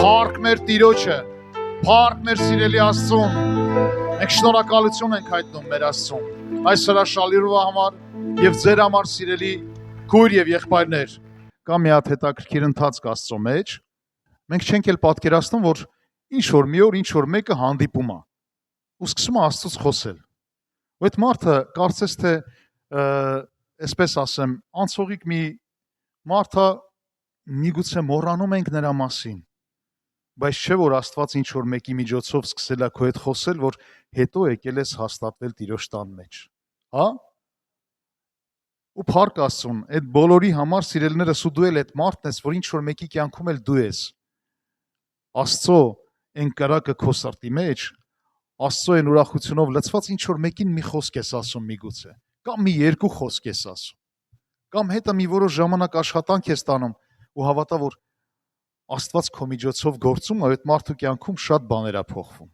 Փառք մեր Տիրոջը, փառք մեր սիրելի Աստծուն։ Մենք շնորհակալություն ենք հայտնում մեր Աստծուն այս հրաշալի օրվա համար եւ ձեր համար սիրելի քույր եւ եղբայրներ։ Կա մի հատ հետաքրքիր ընթացք Աստծո մեջ։ Մենք չենք էլ պատկերացնում, որ ինչ որ մի օր ինչ որ մեկը հանդիպում է ու սկսում է Աստծուց խոսել։ Ու այդ մարդը կարծես թե այսպես ասեմ, անցողիկ մի մարդը միգուցե մոռանում ենք նրա մասին, բայց չէ որ Աստված ինչ որ մեկի միջոցով սկսել է քո հետ խոսել, որ հետո եկել ես հաստատվել Տիրոջ տան մեջ, հա? Ու փառք Աստծուն, այդ բոլորի համար սիրելիներս ու դու էլ այդ մարդն ես, որ ինչ որ մեկի կյանքում էլ դու ես։ Աստծո այն կրակը քո սրտի մեջ, Աստծո այն ուրախությունով լցված ինչ որ մեկին մի խոսք ես ասում միգուցե, կամ մի երկու խոսք ես ասում, կամ հետը մի որոշ ժամանակ աշխատանք ես տանում ու հավատա, որ Աստված քո միջոցով գործում է, այդ մարդու կյանքում շատ բաներ է փոխվում։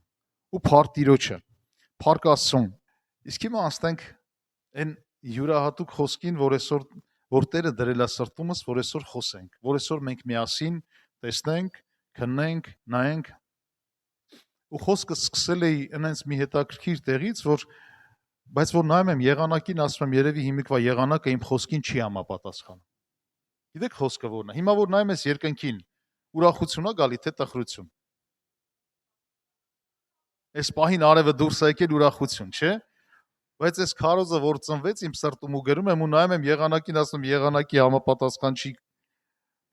Ու փառք Տիրոջը, փառք Աստծուն։ Իսկ հիմա անցնենք այն յուրահատուկ խոսքին, որ Տերը դրել է սրտումս, որ այսօր խոսենք, որ այսօր մենք միասին տեսնենք, քննենք, նայենք։ Ու խոսքը սկսել էի այնպես մի հետաքրքիր տեղից, բայց որ նայում եմ եղանակին, ասում եմ երևի հիմիկվա եղանակը իմ խոսքին չի համապատասխանում։ Գիտեք խոսքը որն է։ Հիմա որ նայում ես երկնքին, ուրախություն է գալի թե տխրություն։ Այս պահին արևը դուրս է եկել ուրախություն, չէ՞։ Բայց այս քարոզը որ ծնվեց իմ սրտում ու գրում եմ ու նայում եմ եղանակին, ասում եղանակի համապատասխան չի,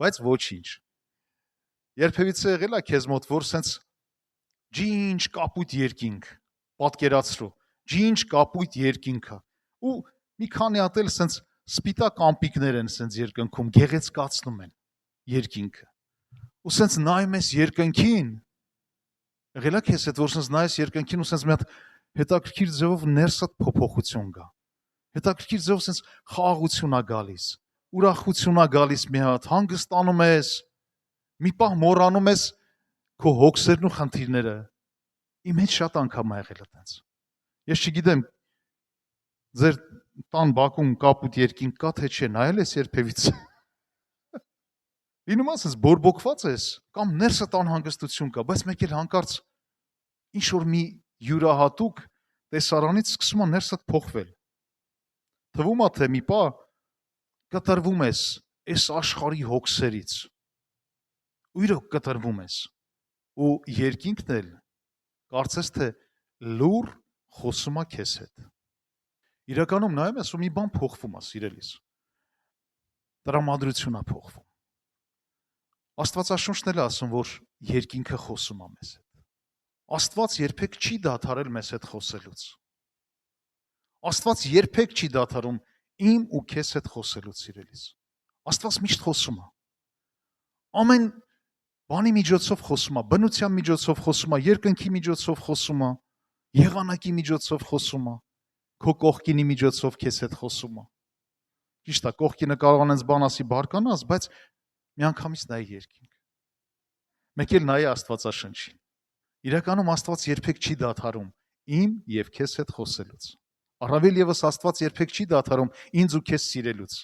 բայց ոչինչ։ Երբևիցե եղել է քեզ մոտ, որ սենց ջինջ կապույտ երկինք պատկերացրու, ջինջ կապույտ երկինքը ու մի քանի հատ էլ սենց սպիտակ ամպիկներ են սենց երկնքում գեղեցկացնում են երկինքը։ Ու սենց նայում ես երկնքին, եղել է քեզ հետ, որ սենց նայես երկնքին ու սենց մի հատ հետաքրքիր ձևով ներսդ փոփոխություն գա։ Հետաքրքիր ձևով սենց խաղաղություն է գալիս, ուրախություն է գալիս մի հատ, հանգստանում ես, մի պահ մոռանում ես քո հոգսերն ու խնդիրները։ Իմ հետ շատ անգամ ա եղել այդպես։ Ես չգիտեմ, ձեր տան բակում կապույտ երկինք կա թե չէ, նայել ես երբևիցե։ Լինում է ասես բորբոքված ես, կամ ներսդ անհանգստություն կա, բայց մեկ էլ հանկարծ ինչ որ մի յուրահատուկ տեսարանից սկսում է ներսդ փոխվել։ Թվում է թե մի պահ կտրվում ես այս աշխարհի հոգսերից։ Ու իրոք կտրվում ես։ Ու երկինքն էլ կարծես թե լուր խոսում է քեզ հետ։ Իրականում նայում ես ու մի բան փոխվում է, սիրելիս։ Տրամադրություն է փոխվում։ Աստվածաշունչն էլ ասում, որ երկինքը խոսում է մեզ հետ։ Աստված երբեք չի դադարել մեզ հետ խոսելուց։ Աստված երբեք չի դադարում իմ ու քեզ հետ խոսելուց, սիրելիս։ Աստված միշտ խոսում է։ Ամեն բանի միջոցով խոսում է, բնության միջոցով խոսում է, երկնքի միջոցով խոսում է, եղանակի միջոցով խոսում է, քո կողքինի միջոցով քեզ հետ խոսում է։ Ճիշտ է, կողքինը կարող անենց բան ասի բարկանաս, բայց միանգամից նայ երկինք։ Մեկ էլ նայ Աստվածաշնչին։ Իրականում Աստված երբեք չի դադարում իմ եւ քեզ հետ խոսելուց։ Առավել եւս Աստված երբեք չի դադարում ինձ ու քեզ սիրելուց։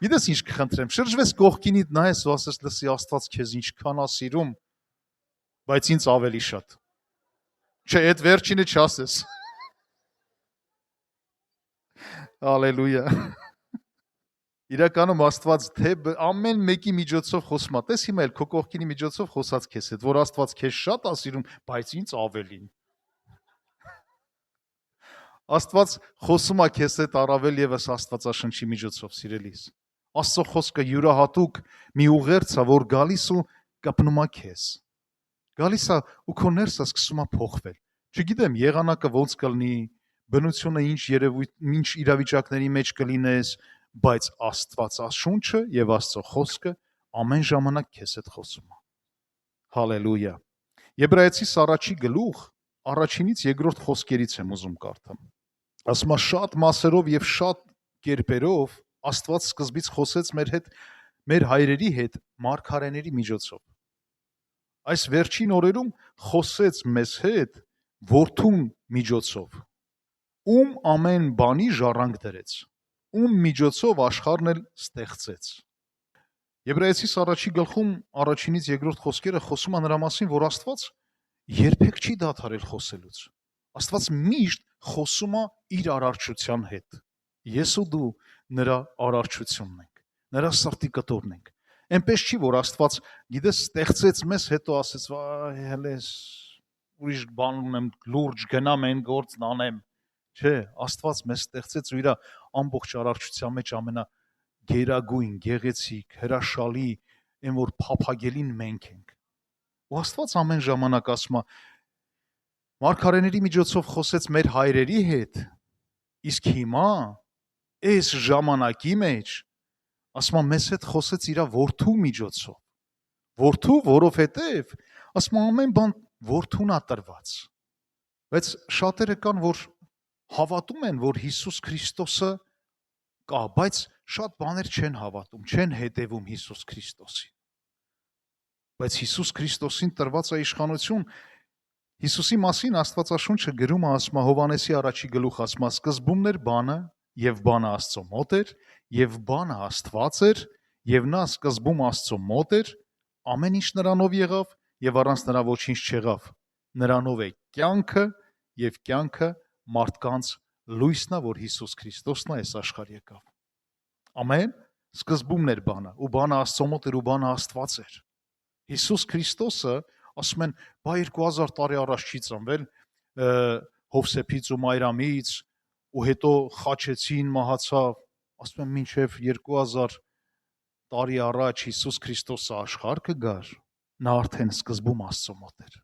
Գիտես ինչ կխնդրեմ, շրջվես կողքինիդ նայես ու ասես լսի Աստված քեզ ինչքան է սիրում, բայց ինձ ավելի շատ։ Չէ, այդ վերջինը չասես։ Հալելույա։ Իրականում Աստված թե ամեն մեկի միջոցով խոսում է։ Տես հիմա էլ քո կողքինի միջոցով խոսած քեզ հետ, որ Աստված քեզ շատ է սիրում, բայց ինձ ավելին։ Աստված խոսում է քեզ հետ առավել եւս Աստվածաշնչի միջոցով, սիրելիս։ Աստծո խոսքը յուրահատուկ մի ուղերձ է, որ գալիս ու կպնում է քեզ։ Գալիս է ու քո ներսը սկսում է փոխվել։ Չգիտեմ, եղանակը ոնց կլինի, բնությունը ինչ իրավիճակների մեջ կլինես, բայց Աստվածաշունչը եւ Աստծո խոսքը ամեն ժամանակ քեզ հետ խոսում է։ Հալելույա։ Եբրայեցիս առաջի գլուխ, առաջինից երկրորդ խոսքերից եմ ուզում կարդամ։ Ասում է շատ մասերով եւ շատ կերպերով Աստված սկզբից խոսեց մեր հայրերի հետ մարգարեների միջոցով։ Այս վերջին օրերում խոսեց մեզ հետ որդուն միջոցով, ում ամեն բանի ժառանգ դրեց, ում միջոցով աշխարհն էլ ստեղծեց։ Եբրայեցիս առաջի գլխում առաջինից երկրորդ խոսքերը խոսում են նրա մասին, որ Աստված երբեք չի դադարել խոսելուց։ Աստված միշտ խոսում է իր արարչության հետ։ Ես ու դու նրա արարչությունն ենք, նրա սրտի կտորն ենք։ Էնպես չի, որ Աստված, գիտես, ստեղծեց մեզ, հետո ասեց, հելես ուրիշ բան ունեմ, լուրջ գնամ այն գործն անեմ։ Չէ, Աստված մեզ ստեղծեց ու իր ամբողջ արարչության մեջ ամենագերագույն, գեղեցիկ, հրաշալի, այն որ փափագելին մենք ենք։ Ու Աստված ամեն ժամանակ ասում է, մարգարեների միջոցով խոսեց մեր հայրերի հետ, իսկ հիմա այս ժամանակի մեջ ասում է մեզ հետ խոսեց իր որդու միջոցով։ Որդու, որովհետև ասում է ամեն բան որդուն է տրված։ Բայց շատերը կան, որ հավատում են, որ Հիսուս Քրիստոսը կա, բայց շատ բաներ չեն հավատում, չեն հետևում Հիսուս Քրիստոսին։ Բայց Հիսուս Քրիստոսին տրված է իշխանություն։ Հիսուսի մասին Աստվածաշունչը գրում է, ասում է Հովհաննեսի առաջի գլուխ, ասում է սկզբումն էր բանը, եւ բանը Աստծո մոտ էր, եւ բանը Աստված էր, եւ նա սկզբում Աստծո մոտ էր, ամեն ինչ նրանով եղավ, եւ առանց նրա ոչինչ չեղավ։ Նրանով է կյանքը, եւ կյանքը մարդկանց լույսն է, որ Հիսուս Քրիստոսն է այս աշխարհ եկավ։ Ամեն, սկզբումն էր բանը, ու բանը Աստծո մոտ էր, ու բանը Աստված էր։ Հիսուս Քրիստոսը, ասում են, բա 2000 տարի առաջ չի ծնվել Հովսեփից ու Մայրամից, ու հետո խաչեցին, մահացավ, ասում են, մինչև 2000 տարի առաջ Հիսուս Քրիստոսը աշխարհ կգար, նա արդեն սկզբում Աստծո մոտ էր։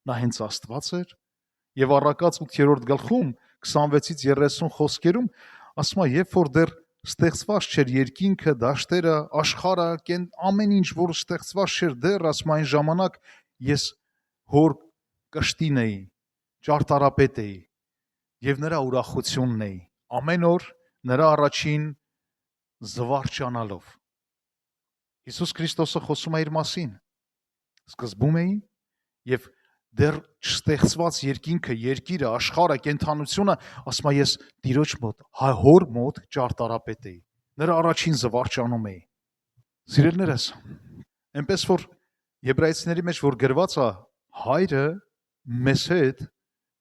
Նա հենց Աստված էր, եւ առակաց 8-րդ գլխում 26-ից 30 խոսքերում ասում է, երբ որ դեռ ստեղծված չէր երկինքը, դաշտերը, աշխարհը, ամեն ինչ, որ ստեղծված չէր դեռ, ասում այն ժամանակ ես հոր կշտին էի, ճարտարապետ էի եւ նրա ուրախությունն էի, ամեն օր նրա առաջին զվարճանալով։ Հիսուս Քրիստոսը խոսում է իր մասին։ Սկզբում էի եւ դեռ չստեղծված երկինքը, երկիրը, աշխարհը, կենթանությունը, ասում է ես Տիրոջ մոտ, հոր մոտ ճարտարապետ էի, նրա առաջին զվարճանում էի։ Սիրելիներս, այնպես որ Եբրայեցիների մեջ որ գրված է, հայրը մեզ հետ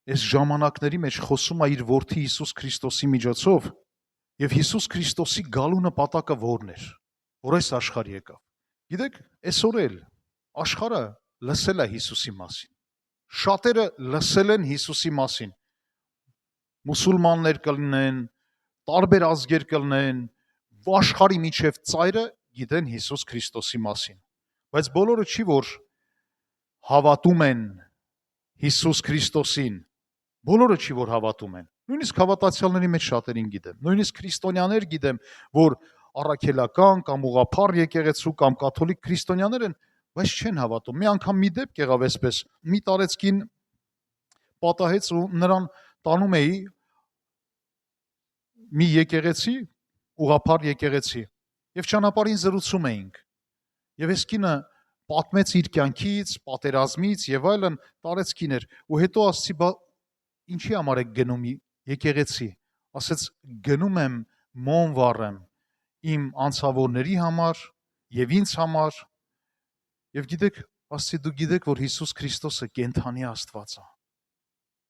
այս ժամանակների մեջ խոսում է իր որդի Հիսուս Քրիստոսի միջոցով, եւ Հիսուս Քրիստոսի գալու նպատակը որն էր, որ այս աշխարհ եկավ։ Գիտեք, այսօր էլ աշխարհը լսել է Հիսուսի մասին։ Շատերը լսել են Հիսուսի մասին։ Մուսուլմաններ կլինեն, տարբեր ազգեր կլինեն, աշխարհի միջև ծայրը գիտեն Հիսուս Քրիստոսի մասին։ Բայց բոլորը չի, որ հավատում են Հիսուս Քրիստոսին։ Բոլորը չի, որ հավատում են։ Նույնիսկ հավատացյալների մեջ շատերին գիտեմ։ Նույնիսկ քրիստոնյաներ գիտեմ, որ առաքելական կամ ուղղափառ եկեղեցու կամ կաթոլիկ քրիստոնյաներ են, բայց չեն հավատում։ Մի անգամ մի դեպք եղավ այսպես, մի տարեցկին պատահեց ու նրան տանում էի մի եկեղեցի, ուղղափառ եկեղեցի, եւ ճանապարհին զրուցում էինք։ Եվ այս կինը պատմեց իր կյանքից, պատերազմից եւ այլն, տարեցկին էր, ու հետո ասացի, բա ինչի համար եք գնում եկեղեցի։ Ասեց գնում եմ մոմ վառեմ իմ անցավորների համար եւ ինձ համար։ Եվ գիտեք, ասացի դու գիտեք, որ Հիսուս Քրիստոսը կենթանի Աստված է։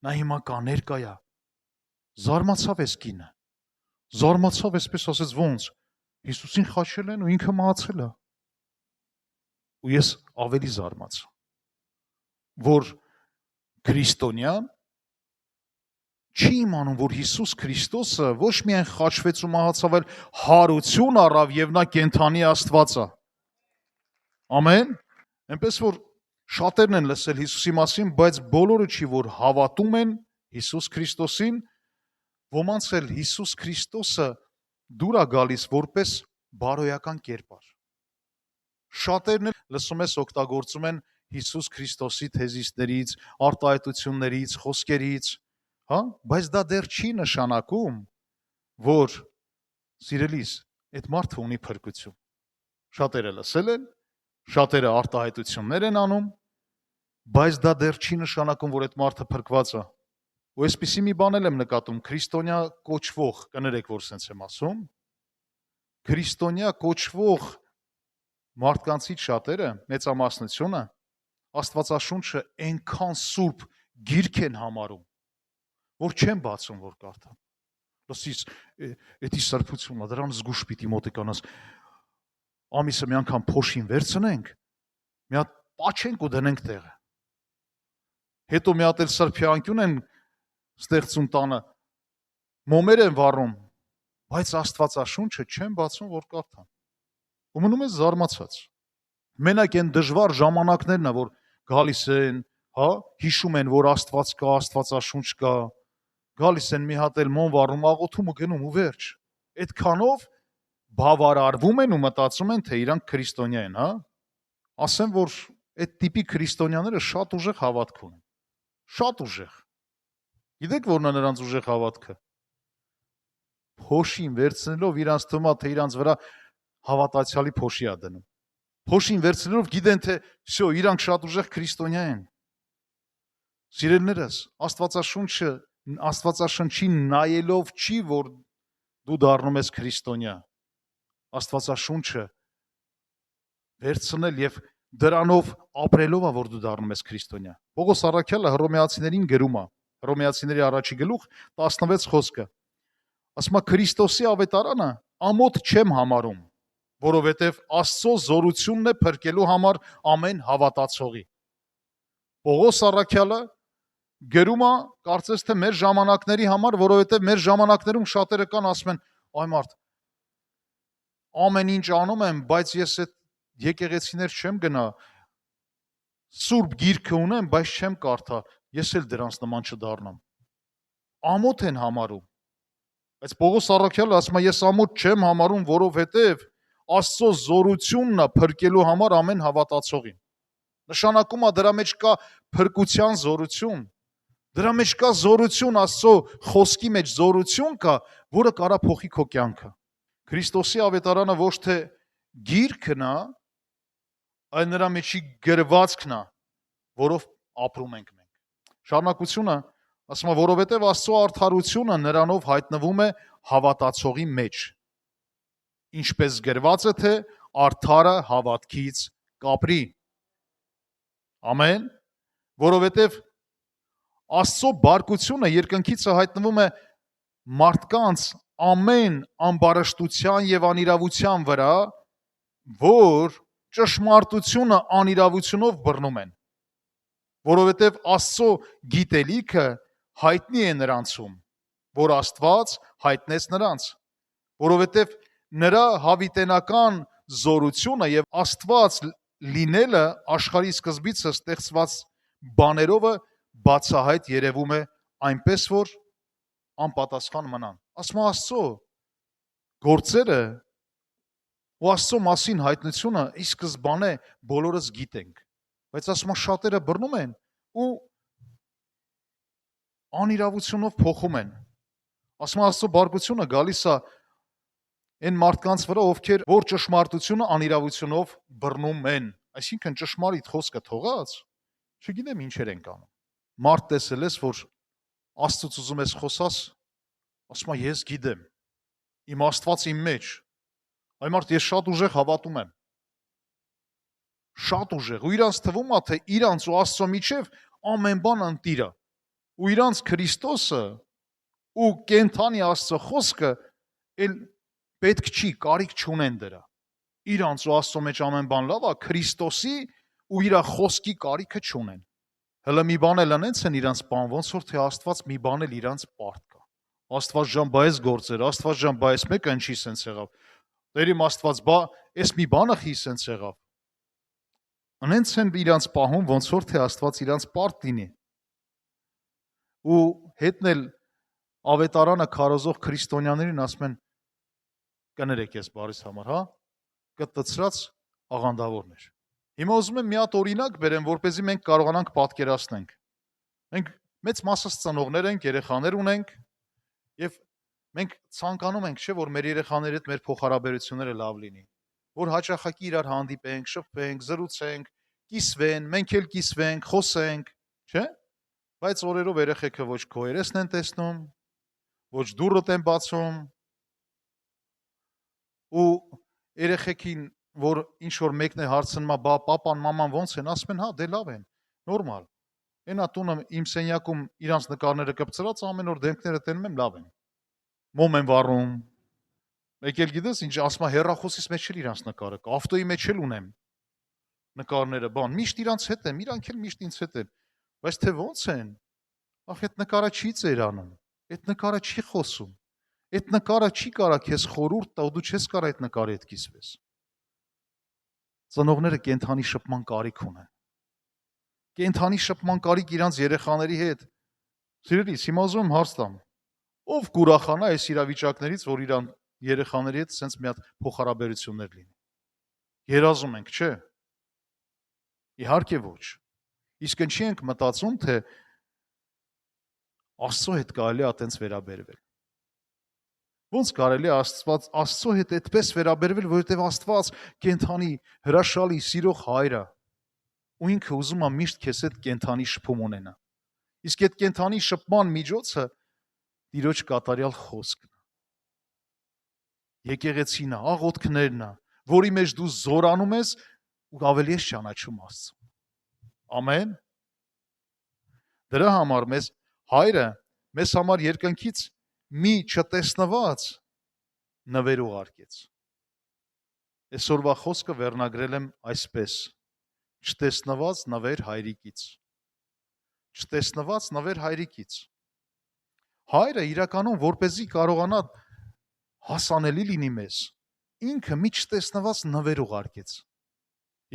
Նա հիմա կա, ներկա է։ Զարմացավ այս կինը։ Զարմացավ, այսպես ասեց, ոնց Հիսուսին խաչել են ու ինքը մահացել է։ Ու ես ավելի զարմացա, որ քրիստոնյան չի իմանում, որ Հիսուս Քրիստոսը ոչ միայն խաչվեց ու մահացավ, այլ հարություն առավ եւ նա կենթանի Աստված է։ Ամեն։ Այնպես որ շատերն են լսել Հիսուսի մասին, բայց բոլորը չի, որ հավատում են Հիսուս Քրիստոսին, ոմանց էլ Հիսուս Քրիստոսը դուր է գալիս որպես բարոյական կերպար։ Շատերն էլ լսում ես օգտագործում են Հիսուս Քրիստոսի թեզիսներից, արտահայտություններից, խոսքերից, հա, բայց դա դեռ չի նշանակում, որ սիրելիս, այդ մարդը ունի փրկություն։ Շատերը լսել են, շատերը արտահայտություններ են անում, բայց դա դեռ չի նշանակում, որ այդ մարդը փրկված է։ Ու այսպիսի մի բան եմ նկատում, քրիստոնյա կոչվող, կներեք, որ սենց եմ ասում, քրիստոնյա կոչվող Մարդկանցից շատերը, մեծամասնությունը Աստվածաշունչը այնքան սուրբ գիրք են համարում, որ չեն բացում, որ կարդան։ Լսից, էդի սրբությունը, դրան զգուշ պիտի մոտիկանաս, ամիսը մի անգամ փոշին վերցնենք, մի հատ պաչենք ու դնենք տեղը։ Հետո մի հատ էլ սրբյանքյուն են ստեղծում տանը, մոմեր են վառում, բայց Աստվածաշունչը չեն բացում, որ կարդան։ Ու մնում ես զարմացած։ Մենակ այն դժվար ժամանակներն է, որ գալիս են, հա, հիշում են, որ Աստված կա, Աստվածաշունչ կա, գալիս են մի հատ էլ մոմ վառում, աղոթում ու գնում ու վերջ։ Այդքանով բավարարվում են ու մտածում են, թե իրանք քրիստոնյա են, հա։ Ասեմ, որ այդ տիպի քրիստոնյաները շատ ուժեղ հավատք ունեն։ Շատ ուժեղ։ Գիտեք որն է նրանց ուժեղ հավատքը։ Փոշին վերցնելով իրանց թվում է, թե իրանց վրա հավատացյալի փոշի է դնում։ Փոշին վերցնելով գիտեն, թե всё, իրանք շատ ուժեղ քրիստոնյա են։ Սիրելիներս, Աստվածաշնչին նայելով չի, որ դու դառնում ես քրիստոնյա։ Աստվածաշունչը վերցնել եւ դրանով ապրելով է, որ դու դառնում ես քրիստոնյա։ Պողոս առաքյալը հռոմեացիներին գրում է, Հռոմեացիների առաջի գլուխ 16 խոսքը։ Ասում է Քրիստոսի ավետարանը ամոթ չեմ համարում, որովհետև Աստծո զորությունն է փրկելու համար ամեն հավատացողի։ Պողոս առաքյալը գրում է, կարծես թե մեր ժամանակների համար, որովհետև մեր ժամանակներում շատերը կան ասում են, այ մարդ, ամեն ինչ անում եմ, բայց ես այդ եկեղեցիներ չեմ գնա, սուրբ գիրքը ունեմ, բայց չեմ կարդա, ես էլ դրանց նման չդառնամ։ Ամոթ են համարում։ Բայց Պողոս առաքյալը ասում է, ես ամոթ չեմ համարում, որովհետև Աստծո զորությունն է փրկելու համար ամեն հավատացողին։ Նշանակում է դրա մեջ կա փրկության զորություն։ Դրա մեջ կա զորություն, Աստծո խոսքի մեջ զորություն կա, որը կարա փոխի քո կյանքը։ Քրիստոսի ավետարանը ոչ թե գիրքն է, այլ նրա մեջի գրվածքն է, որով ապրում ենք մենք։ Շարունակությունը ասում է, որովհետև Աստծո արդարությունը նրանով հայտնվում է հավատացողի մեջ։ Ինչպես գրված է, թե արդարը հավատքից կապրի։ Ամեն, որովհետև Աստծո բարկությունը երկնքիցը հայտնվում է մարդկանց ամեն ամբարշտության եւ անիրավության վրա, որ ճշմարտությունը անիրավությունով բռնում են, որովհետև Աստծո գիտելիքը հայտնի է նրանցում, որ Աստված հայտնեց նրանց, որովհետև նրա հավիտենական զորությունը եւ Աստված լինելը աշխարհի սկզբիցը ստեղծված բաներովը բացահայտ երևում է այնպես, որ անպատասխան մնան։ Ասում Աստծո գործերը ու Աստծո մասին հայտնությունը ի սկզբանե բոլորս գիտենք, բայց ասում շատերը բռնում են ու անիրավությունով փոխում են։ Ասում Աստծո բարկությունը գալիս է այն մարդկանց վրա, ովքեր որ ճշմարտությունը անիրավությունով բռնում են, այսինքն ճշմարիտ խոսքը թողած, չգիտեմ ինչեր են կանում։ Մարդ տեսել ես, որ Աստծուց ուզում ես խոսաս, ասում է ես գիտեմ, իմ Աստված իմ մեջ, այ մարդ ես շատ ուժեղ հավատում եմ, շատ ուժեղ, ու իրանց թվում է, թե իրանց ու Աստծո միջև ամեն բան ընտիր է, ու իրանց Քրիստոսը ու կենթանի Աստծո խոսքը էլ պետք չի, կարիք չունեն դրա, իրանց ու Աստծո մեջ ամեն բան լավ է, Քրիստոսի ու իրա խոսքի կարիքը չունեն։ Հələ մի բան էլ անենց են իրանց բան, ոնց որ թե Աստված մի բան էլ իրանց պարտ կա։ Աստված ջան, բա այս գործեր, Աստված ջան, բա այս մեկը ինչի սենց եղավ։ Տերիմ Աստված, բա այս մի բանը խի սենց եղավ։ Անենց են իրանց պահում, ոնց որ թե Աստված իրանց պարտ լինի։ Ու հետն էլ ավետարանը քարոզող քրիստոնյաներին ասում են կներեք ես բարիս համար, հա, կտծրած աղանդավորներ։ Հիմա ուզում եմ մի հատ օրինակ բերեմ, որպեսզի մենք կարողանանք պատկերացնենք։ Մենք մեծ մասս ծնողներ ենք, երեխաներ ունենք, եւ մենք ցանկանում ենք, չէ, որ մեր երեխաների հետ մեր փոխհարաբերությունները լավ լինի, որ հաճախակի իրար հանդիպենք, շփվենք, զրուցենք, կիսվեն, մենք էլ կիսվենք, խոսենք, չէ՞։ Բայց օրերով երեխեքը ոչ քո երեսն են տեսնում, ոչ դուռդ են բացում, ու երեխեքին որ ինչ որ մեկն է հարցնում, բա papan, maman ոնց են, ասում են, հա, դե լավ են, նորմալ։ Այնա տունը իմ սենյակում իրանց նկարները կպցրած ամեն օր դեմքները տենում եմ, լավ են։ Մոմ են վառում։ Մեկ էլ գիտես, ինչ ասում է հեռախոսից մեջ էլ իրանց նկարը կա, ավտոյի մեջ էլ ունեմ նկարները, բան, միշտ իրանց հետ եմ, իրանք էլ միշտ ինձ հետ են։ Բայց թե ոնց են։ Ախ, այդ նկարը չի ծերանում։ Այդ նկարը չի խոսում։ Այդ նկարը չի կարա քեզ խորհուրդ տա, ու դու չես կարա այդ նկարի հետ կիսվես։ Ծնողները կենթանի շփման կարիք ունեն։ Կենթանի շփման կարիք իրանց երեխաների հետ։ Սիրելիս, հիմա ուզում եմ հարց տամ։ Ով կուրախանա այս իրավիճակներից, որ իրան երեխաների հետ սենց մի հատ փոխհարաբերություններ լինի։ Երազում ենք, չէ՞։ Իհարկե ոչ։ Իսկ ինչի ենք մտածում, թե Աստծո հետ կարելի է այտենց վերաբերվել։ Ոնց կարելի է Աստծո հետ այդպես վերաբերվել, որովհետև Աստված կենթանի, հրաշալի, սիրող հայր է, ու ինքը ուզում է միշտ քեզ հետ կենթանի շփում ունենա։ Իսկ այդ կենթանի շփման միջոցը Տիրոջ կատարյալ խոսքն է։ Եկեղեցին է, աղոթքներն է, որի մեջ դու զորանում ես ու ավելի ես ճանաչում Աստծուն։ Ամեն։ Դրա համար մեզ հայրը մեզ համար երկնքից մի չտեսնված նվեր ուղարկեց։ Այսօրվա խոսքը վերնագրել եմ այսպես. չտեսնված նվեր հայրիկից։ Չտեսնված նվեր հայրիկից։ Հայրը իրականում որպեսզի կարողանա հասանելի լինի մեզ, ինքը մի չտեսնված նվեր ուղարկեց։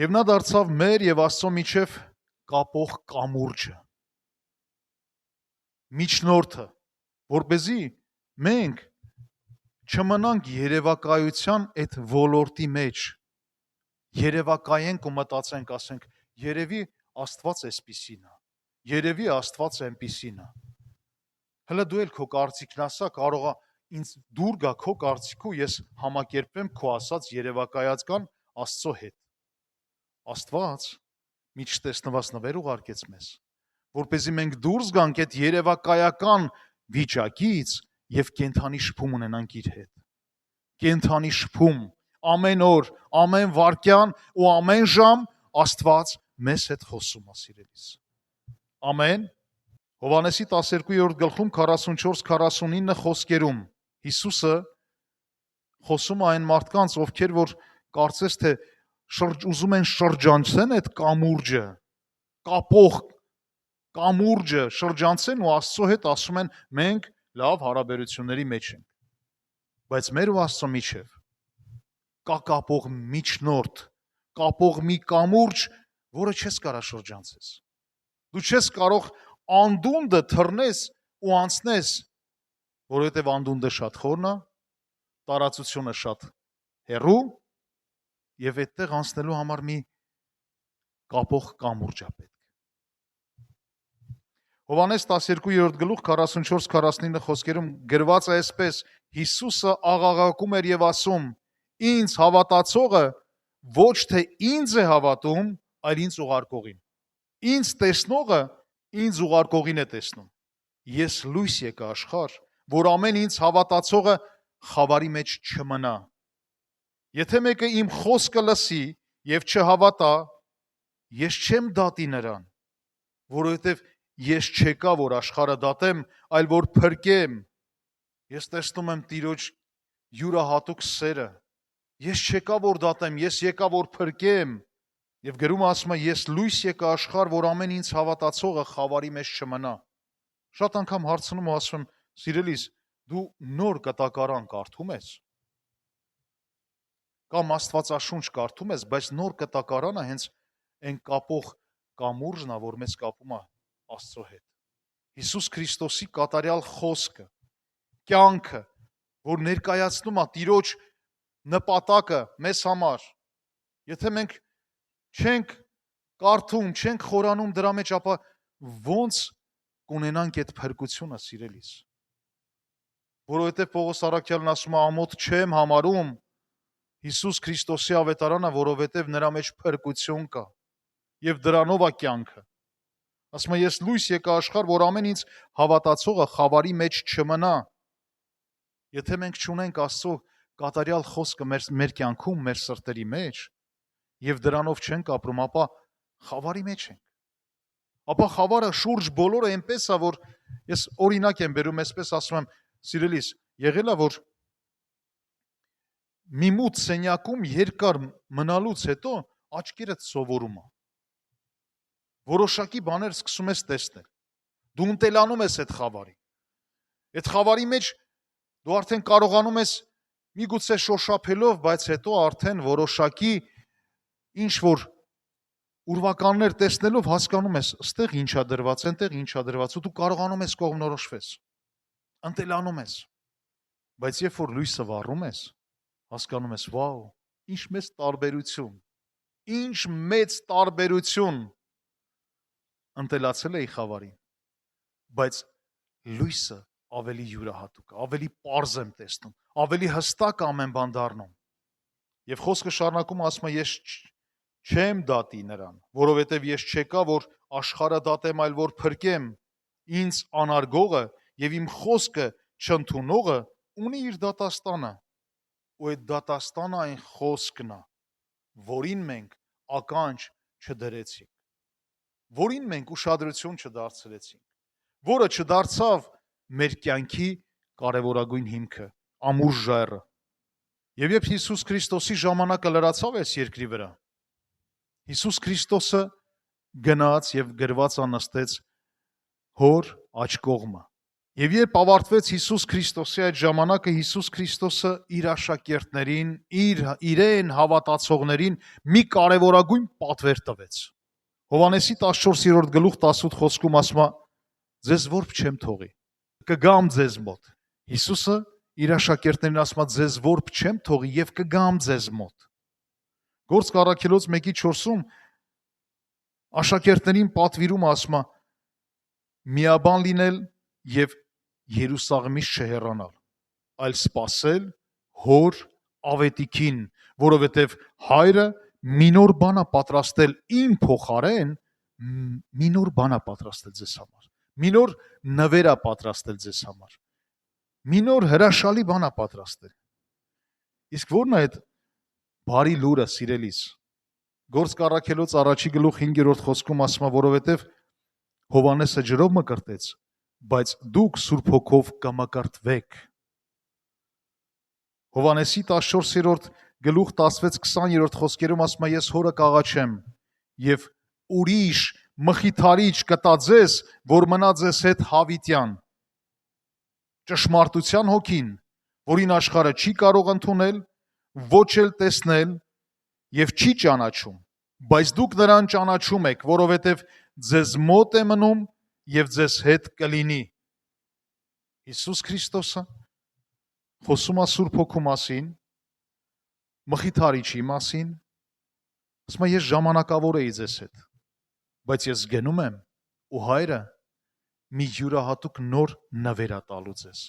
Եվ նա դարձավ մեր եւ Աստծո միջև կապող կամուրջը։ Միջնորդը, որպեսզի մենք չմնանք երևակայության այդ ոլորտի մեջ, երևակայենք ու մտածենք, ասենք, երևի Աստված էսպիսին է, երևի Աստված այնպիսին է։ Հələ դու էլ քո կարծիքն ասա, կարող է ինձ դուր գա քո կարծիքով, ես համակերպեմ քո ասած երևակայական Աստծո հետ։ Աստված մի չտեսնված նվեր ուղարկեց մեզ, որպեսզի մենք դուրս գանք այդ երևակայական վիճակից եւ կենթանի շփում ունենանք իր հետ։ Կենթանի շփում, ամեն օր, ամեն վայրկյան ու ամեն ժամ Աստված մեզ հետ խոսում է, սիրելիս։ Ամեն։ Հովհաննեսի 12-րդ գլխում 44-49 խոսքերում Հիսուսը խոսում է այն մարդկանց, ովքեր որ կարծես թե ուզում են շրջանցեն այդ կամուրջը, կապող կամուրջը շրջանցեն ու Աստծո հետ ասում են մենք լավ հարաբերությունների մեջ ենք։ Բայց մեր ու Աստծո միջև կա կապող միջնորդ, կապող մի կամուրջ, որը չես կարող շրջանցես։ Դու չես կարող անդունդը թռնես ու անցնես, որովհետև անդունդը շատ խորն է, տարածությունը շատ հեռու եւ այդտեղ անցնելու համար մի կապող կամուրջ է պետք։ Հովհաննես 12-րդ գլուխ 44-49 խոսքերում գրված է այսպես. Հիսուսը աղաղակում էր եւ ասում. Ինձ հավատացողը ոչ թե ինձ է հավատում, այլ ինձ ուղարկողին։ Ինձ տեսնողը ինձ ուղարկողին է տեսնում։ Ես լույս եկա աշխարհ, որ ամեն ինձ հավատացողը խավարի մեջ չմնա։ Եթե մեկը իմ խոսքը լսի եւ չհավատա, ես չեմ դատի նրան, որովհետեւ ես չեկա, որ աշխարհը դատեմ, այլ որ փրկեմ։ Ես տեսնում եմ Տիրոջ յուրահատուկ սերը։ Ես չեկա, որ դատեմ, ես եկա, որ փրկեմ։ Եվ գրումը ասում է, ես լույս եկա աշխարհ, որ ամեն ինձ հավատացողը խավարի մեջ չմնա։ Շատ անգամ հարցնում ու ասում եմ, սիրելիս, դու նոր կտակարան կարդում ես։ Կամ Աստվածաշունչ կարդում ես, բայց նոր կտակարանը հենց այն կապող կամուրջն է, որ մեզ կապում է Աստծո հետ։ Հիսուս Քրիստոսի կատարյալ խոսքը, կյանքը, որ ներկայացնում է Տիրոջ նպատակը մեզ համար։ Եթե մենք չենք կարդում, չենք խորանում դրա մեջ, ապա ոնց կունենանք այդ փրկությունը, սիրելիս։ Որովհետև Պողոս առաքյալն ասում է, ամոթ չեմ համարում Հիսուս Քրիստոսի ավետարանը, որովհետև նրա մեջ փրկություն կա եւ դրանով է կյանքը։ Ասում է, ես լույս եկա աշխարհ, որ ամեն ինձ հավատացողը խավարի մեջ չմնա։ Եթե մենք չունենք Աստծո կատարյալ խոսքը մեր կյանքում, մեր սրտերի մեջ, եւ դրանով չենք ապրում, ապա խավարի մեջ ենք։ Ապա խավարը շուրջ բոլորը այնպես է, որ ես օրինակ եմ բերում, այսպես ասում եմ, սիրելիս, եղել է, որ մի մութ սենյակում երկար մնալուց հետո աչքերդ սովորում է։ Որոշակի բաներ սկսում ես տեսնել։ Դու ընտելանում ես այդ խավարի։ Այդ խավարի մեջ դու արդեն կարողանում ես միգուցե շոշափելով, բայց հետո արդեն որոշակի ինչ որ ուրվականներ տեսնելով հասկանում ես, ստեղ ինչա դրված, այնտեղ ինչա դրված, ու դու կարողանում ես կողմնորոշվես։ Ընտելանում ես։ Բայց երբ որ լույսը վառում ես, հասկանում ես, վաու, ինչ մեծ տարբերություն։ Ինչ մեծ տարբերություն ընտելացել էի խավարին, բայց լույսը ավելի յուրահատուկ, ավելի պարզ եմ տեսնում, ավելի հստակ ամեն բան դառնում։ Եվ խոսքը շարունակում ասում է, ես չեմ դատի նրան, որովհետև ես չեկա, որ աշխարհը դատեմ, այլ որ փրկեմ, ինձ անարգողը եւ իմ խոսքը չընդունողը ունի իր դատաստանը, ու այդ դատաստանը այն խոսքն է, որին մենք ականջ չդրեցինք, որին մենք ուշադրություն չդարձրեցինք, որը չդարձավ մեր կյանքի կարևորագույն հիմքը, ամուր ժայռը։ Եվ երբ Հիսուս Քրիստոսի ժամանակը լրացավ այս երկրի վրա, Հիսուս Քրիստոսը գնաց եւ գրված անստեց հոր աջ կողմը։ Եվ երբ ավարտվեց Հիսուս Քրիստոսի այդ ժամանակը, Հիսուս Քրիստոսը իր աշակերտներին, իրեն հավատացողներին մի կարևորագույն պատվեր տվեց։ Հովհաննեսի 14-րդ գլուխ 18 խոսքում ասում է. ձեզ որբ չեմ թողի, կգամ ձեզ մոտ։ Հիսուսը իր աշակերտներին ասում է, ձեզ որբ չեմ թողի եւ կգամ ձեզ մոտ։ Գործք առաքելոց 1:4-ում աշակերտներին պատվիրում ասում է միաբան լինել եւ Երուսաղեմից չհեռանալ, այլ սпасել հոր ավետիքին, որովհետեւ հայրը մի նոր բան է պատրաստել իմ փոխարեն, մի նոր բան է պատրաստել ձեզ համար, մի նոր նվեր է պատրաստել ձեզ համար, մի նոր հրաշալի բան է պատրաստել։ Իսկ ո՞րն է այդ բարի լուրը, սիրելիս։ Գործք առաքելոց 1:5 խոսքում ասում է, որովհետև Հովհաննեսը ջրով մկրտեց, բայց դուք Սուրբ Հոգով կմկրտվեք։ Հովհաննեսի 14-րդ գլուխ 16-20 խոսքերում ասում է, ես հորը կաղաչեմ եւ ուրիշ մխիթարիչ կտա ձեզ, որ մնա ձեզ հետ հավիտյան։ Ճշմարտության հոգին, որին աշխարհը չի կարող ընդունել, ոչ էլ տեսնել եւ չի ճանաչում, բայց դուք նրան ճանաչում եք, որովհետեւ ձեզ մոտ է մնում եւ ձեզ հետ կլինի։ Հիսուս Քրիստոսը խոսում է Սուրբ Հոգու մասին, մխիթարիչի մասին, ասում է ես ժամանակավոր էի ձեզ հետ, բայց ես գնում եմ ու հայրը մի յուրահատուկ նոր նվեր է տալու ձեզ,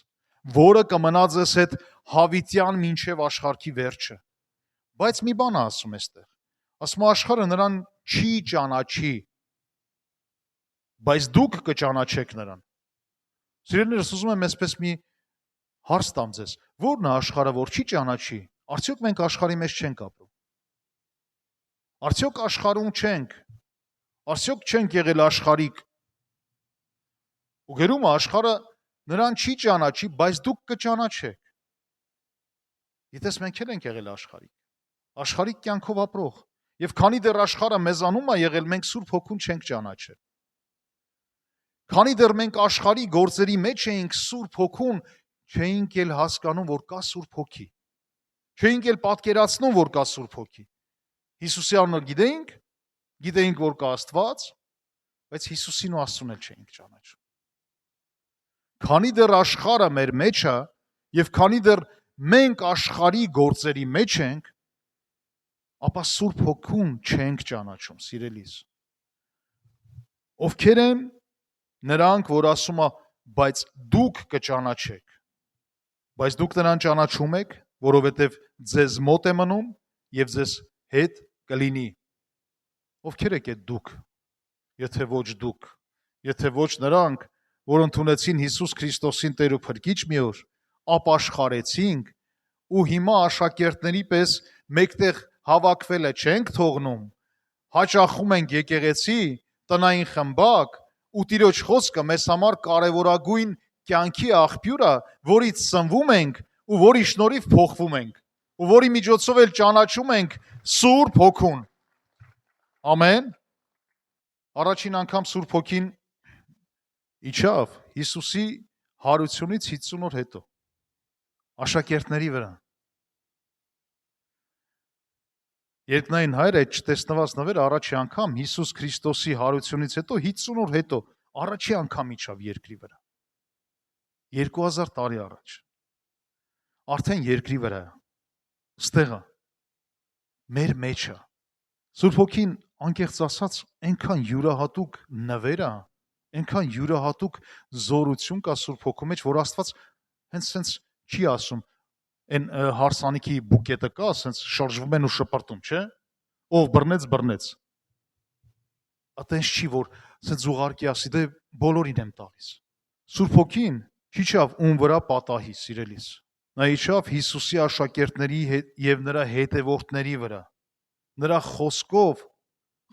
որը կմնա ձեզ հետ հավիտյան մինչև աշխարհի վերջը։ Բայց մի բան է ասում էստեղ, ասում է աշխարհը նրան չի ճանաչի, բայց դուք կճանաչեք նրան։ Սիրելիներս, ուզում եմ այսպես մի հարց տամ ձեզ, ո՞րն է աշխարհը, որ չի ճանաչի, արդյոք մենք աշխարհի մեջ չենք ապրում։ Արդյոք աշխարհում չենք, արդյոք չենք եղել աշխարհիկ։ Ու գերումը աշխարհը նրան չի ճանաչի, բայց դուք կճանաչեք։ Գիտես, մենք էլ ենք եղել աշխարհիկ, աշխարհիկ կյանքով ապրող, եւ քանի դեռ աշխարհը մեզանում է եղել, մենք Սուրբ Հոգուն չենք ճանաչել։ Քանի դեռ մենք աշխարհի գործերի մեջ էինք, Սուրբ Հոգուն չէինք էլ հասկանում, որ կա Սուրբ Հոգի։ Չէինք էլ պատկերացնում, որ կա Սուրբ Հոգի։ Հիսուսի անունը գիտեինք, որ կա Աստված, բայց Հիսուսին ու Աստծուն էլ չէինք ճանաչում։ Քանի դեռ աշխարհը մեր մեջ է, եւ քանի դեռ մենք աշխարհի գործերի մեջ ենք, ապա Սուրբ Հոգուն չենք ճանաչում, սիրելիս։ Ովքեր են նրանք, որ ասում է, բայց դուք կճանաչեք, բայց դուք նրան ճանաչում եք, որովհետև ձեզ մոտ է մնում եւ ձեզ հետ կլինի։ Ովքեր եք այդ դուք, եթե ոչ դուք, եթե ոչ նրանք, որ ընդունեցին Հիսուս Քրիստոսին Տեր ու Փրկիչ մի օր, ապաշխարեցինք ու հիմա աշակերտների պես մեկտեղ հավաքվելը չենք թողնում, հաճախում ենք եկեղեցի, տնային խմբակ, ու Տիրոջ խոսքը մեզ համար կարևորագույն կյանքի աղբյուր է, որից սնվում ենք ու որի շնորհիվ փոխվում ենք, ու որի միջոցով էլ ճանաչում ենք Սուրբ Հոգուն։ Ամեն։ Առաջին անգամ Սուրբ Հոգին իջավ Հիսուսի հարությունից 50 օր հետո աշակերտների վրա։ Երկնային Հայրը այդ չտեսնված նվերը առաջի անգամ Հիսուս Քրիստոսի հարությունից հետո 50 օր հետո առաջի անգամ իջավ երկրի վրա։ 2000 տարի առաջ։ Արդեն երկրի վրա է։ Ստեղ է։ Մեր մեջ է։ Սուրբ Հոգին անկեղծ ասած այնքան յուրահատուկ նվեր է, այնքան յուրահատուկ զորություն կա Սուրբ Հոգու մեջ, որ Աստված հենց չի ասում այն հարսանիքի բուկետը կա, ասենց շարժվում են ու շպրտում, չէ՞։ Ով բռնեց։ Այտենց չի, որ ասենց ուղարկի ասի, դե բոլորին եմ տալիս։ Սուրբ Հոգին չիջավ ում վրա պատահի, սիրելիս։ Նա իջավ Հիսուսի աշակերտների եւ նրա հետևորդների վրա։ Նրա խոսքով,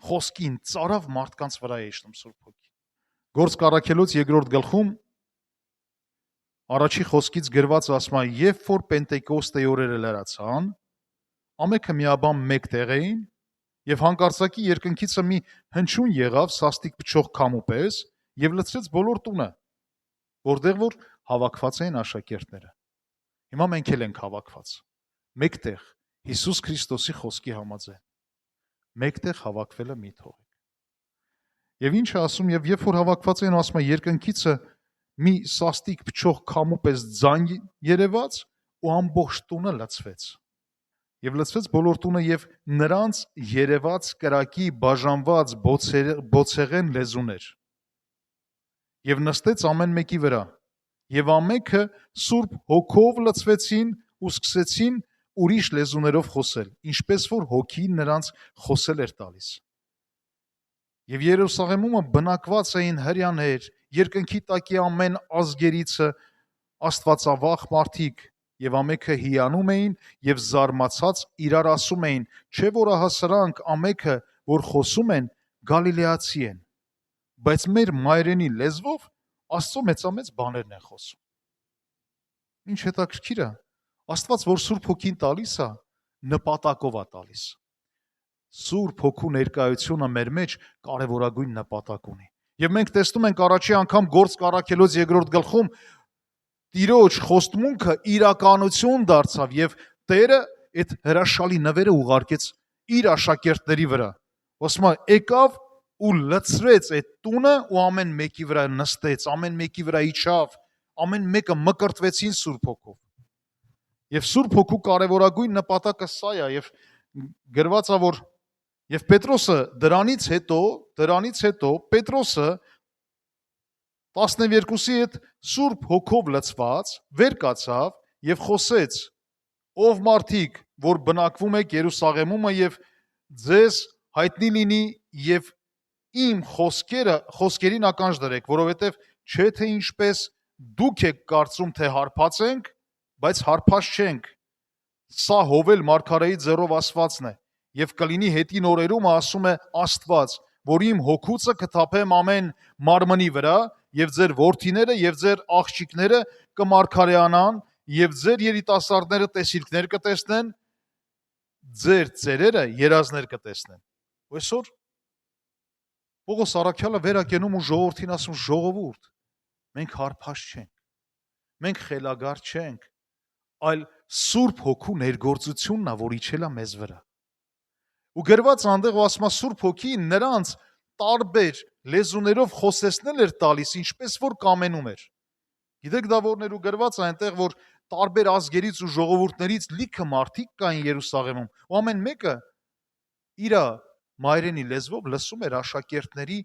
խոսքին ծարավ մարդկանց վրա է իջնում Սուրբ Հոգին։ Գործք առաքելոց 2-րդ գլխում առաջի խոսքից գրված ասում է, երբ որ Պենտեկոստեի օրերը լրացան, ամենքը միաբան մեկ տեղ էին, եւ հանկարծակի երկնքիցը մի հնչյուն եղավ սաստիկ փչող քամու պես եւ լցրեց բոլոր տունը, որտեղ որ հավաքված էին աշակերտները։ Հիմա մենք էլ ենք հավաքված։ Մեկտեղ Հիսուս Քրիստոսի խոսքի համաձայն։ Մեկտեղ հավաքվելը մի թողեք։ Եվ ինչ է ասում, եւ երբ որ հավաքված էին, ասում է երկնքիցը մի սաստիկ փչող քամու պես ձայն երևաց ու ամբողջ տունը լցվեց։ Եվ լցվեց բոլոր տունը եւ նրանց երևաց կրակի բաժանված բոցեղեն լեզուներ։ Եվ նստեց ամեն մեկի վրա։ Եվ ամենքը Սուրբ Հոգով լցվեցին ու սկսեցին ուրիշ լեզուներով խոսել, ինչպես որ Հոգին նրանց խոսել էր տալիս։ Եվ Երուսաղեմում բնակված էին հրյաներ, երկնքի տակի ամեն ազգերիցը աստվածավախ մարդիկ, եւ ամենքը հիանում էին եւ զարմացած իրար ասում էին, չէ՞ որ ահա սրանք ամենքը, որ խոսում են, գալիլեացի են, բայց մեր մայրենի լեզվով Աստծո մեծամեծ բաներն են խոսում։ Ինչ հետաքրքիր է, Աստված, որ Սուրբ Հոգին տալիս է, նպատակով է տալիս։ Սուրբ Հոգու ներկայությունը մեր մեջ կարևորագույն նպատակ ունի։ Եվ մենք տեսնում ենք առաջի անգամ Գործք առաքելոց 2-րդ գլխում Տիրոջ խոստմունքը իրականություն դարձավ եւ Տերը այդ հրաշալի նվերը ուղարկեց իր աշակերտների վրա։ Ասում է, եկավ ու լցրեց այդ տունը ու ամեն մեկի վրա նստեց, ամեն մեկի վրա իջավ, ամեն մեկը մկրտվեցին Սուրբ Հոգով։ Եվ Սուրբ Հոգու կարևորագույն նպատակը սա է, եւ գրված է, որ եւ Պետրոսը դրանից հետո Պետրոսը 12-ի հետ Սուրբ Հոգով լցված վեր կացավ եւ խոսեց. ով մարդիկ, որ բնակվում եք Երուսաղեմում եւ ձեզ հայտնի լինի եւ իմ խոսքերին ականջ դրեք, որովհետեւ չէ թե ինչպես դուք եք կարծում, թե հարբած ենք, բայց հարբած չենք։ Սա Հովել մարգարեի ձեռով ասվածն է, եւ կլինի հետին օրերում ասում է Աստված, որ իմ հոգուցը կթափեմ ամեն մարմնի վրա, եւ ձեր որդիները եւ ձեր աղջիկները կմարգարեանան, եւ ձեր երիտասարդները տեսիլքներ կտեսնեն, ձեր ծերերը երազներ կտեսնեն։ Այսօր Պողոս առաքյալը վերակենում ու ժողովրդին ասում, ժողովուրդ, մենք հարբած չենք, մենք խելագար չենք, այլ Սուրբ Հոգու ներգործությունն է, որ իջել է մեզ վրա։ Ու գրված անդեղ ու ասում է Սուրբ Հոգին նրանց տարբեր լեզուներով խոսեցնել էր տալիս, ինչպես որ կամենում էր։ Գիտեք դա որներ ու գրված է այնտեղ, որ տարբեր ազգերից ու ժողովուրդներից լիքը մարդիկ կային Երուսաղեմում, ու ամեն մեկը իր մայրենի լեզվով լսում էր աշակերտների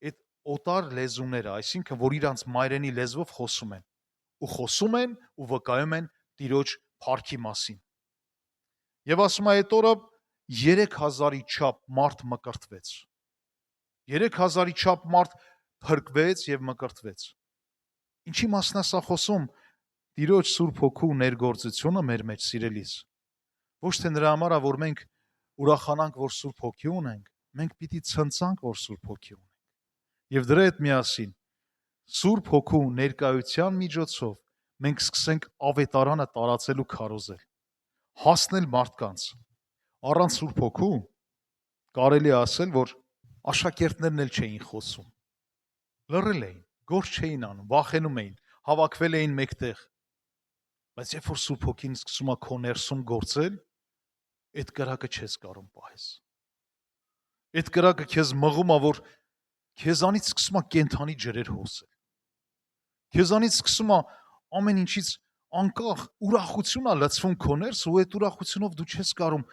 այդ օտար լեզուները, այսինքն որ իրանց մայրենի լեզվով խոսում են ու վկայում են Տիրոջ փառքի մասին։ Եվ ասում է այդ օրը 3000-ի չափ մարդ մկրտվեց։ 3000-ի չափ մարդ փրկվեց եւ մկրտվեց։ Ինչի մասն է սա խոսում Տիրոջ Սուրբ Հոգու ներգործությունը մեր մեջ, սիրելիս, Ոչ թե նրա համար, որ մենք ուրախանանք, որ Սուրբ Հոգի ունենք, մենք պիտի ցնցանք, որ Սուրբ Հոգի ունենք։ Եվ դրա հետ միասին Սուրբ Հոգու ներկայության միջոցով մենք սկսենք ավետարանը տարածել ու քարոզել, հասնել մարդկանց։ Առանց Սուրբ Հոգու կարելի է ասել, որ աշակերտներն էլ չէին խոսում։ Լռել էին, գործ չէին անում, վախենում էին, հավաքվել էին մեկտեղ։ Բայց երբ որ Սուրբ Հոգին սկսում է քո ներսում գործել, այդ կրակը չես կարող պահես։ Այդ կրակը քեզ մղում է, որ քեզանից սկսում է կենթանի ջրեր հոսել։ Քեզանից սկսում է ամեն ինչից անկախ ուրախություն է լցվում քո ներս, ու այդ ուրախությունով դու չես կարող